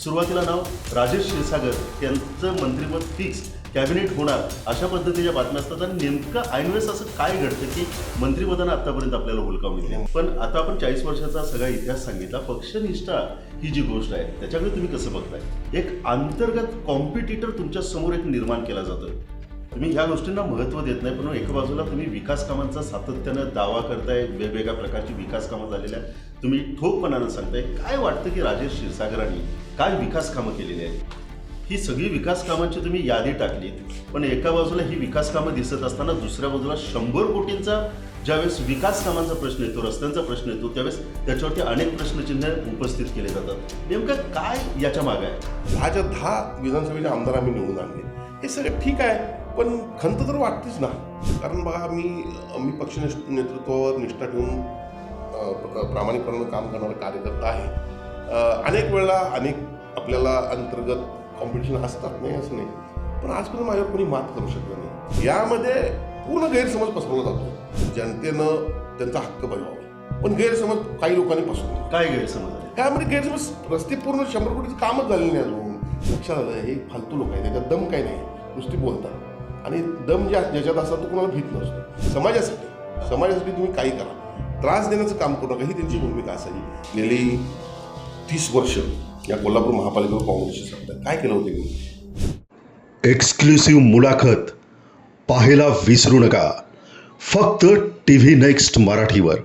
सुरुवातीला नाव राजेश क्षीरसागर यांचं मंत्रिपद फिक्स कॅबिनेट होणार अशा पद्धतीच्या बातम्या असतात आणि नेमकं ऐनवेळेस असं काय घडतं की मंत्रिपदानं आतापर्यंत आपल्याला हुलकावणी दिली. पण आता आपण 40 वर्षाचा सगळा इतिहास सांगितला. पक्षनिष्ठा ही जी गोष्ट आहे त्याच्याकडे तुम्ही कसं बघताय? एक अंतर्गत कॉम्पिटिटर तुमच्या समोर एक निर्माण केला जातो. तुम्ही ह्या गोष्टींना महत्त्व देत नाही, पण एका बाजूला तुम्ही विकास कामांचा सातत्यानं दावा करताय, वेगवेगळ्या प्रकारची विकास कामं झालेल्या तुम्ही ठोकपणानं सांगताय. काय वाटतं की राजेश क्षीरसागरांनी काय विकास कामं केलेली आहेत? ही सगळी विकास कामांची तुम्ही यादी टाकली, पण एका बाजूला ही विकास कामं दिसत असताना दुसऱ्या बाजूला 100 कोटींचा ज्यावेळेस विकास कामांचा प्रश्न येतो, रस्त्यांचा प्रश्न येतो, त्यावेळेस त्याच्यावरती अनेक प्रश्नचिन्ह उपस्थित केले जातात. नेमकं काय याच्या मागे आहे? 10 विधानसभेचे आमदार आम्ही निवडून आणले, हे सगळं ठीक आहे, पण खंत तर वाटतेच ना. कारण बघा, मी पक्ष नेतृत्वावर निष्ठा ठेवून प्रामाणिकपणे काम करणारा कार्यकर्ता आहे. अनेक वेळा आपल्याला अंतर्गत कॉम्पिटिशन असतात, नाही असं नाही, पण आजपर्यंत माझ्यावर कोणी मात करू शकलं नाही. यामध्ये पूर्ण गैरसमज पसरवला जातो. जनतेनं त्यांचा हक्क बजावावा, पण गैरसमज काही लोकांनी पसरवला. काय गैरसमज आहे? त्यामध्ये गैरसमज रस्ते पूर्ण 100 कोटीचं कामच झालेलं नाही अजून. लक्षात आलं, हे फालतू लोक आहे, त्याच्यात दम काही नाही, नुसती बोलतात. आणि दम ज्याच्यात असतात तो कोणाला भीत नसतो. समाजासाठी तुम्ही काही करा, त्रास देण्याचं काम करू नका, ही त्यांची भूमिका असावी. गेली 30 वर्ष या कोल्हापूर महापालिकेवर काँग्रेसची सत्ता, काय केलं होतं मी? एक्सक्लुसिव्ह मुलाखत पाहायला विसरू नका, फक्त TV नेक्स्ट मराठीवर.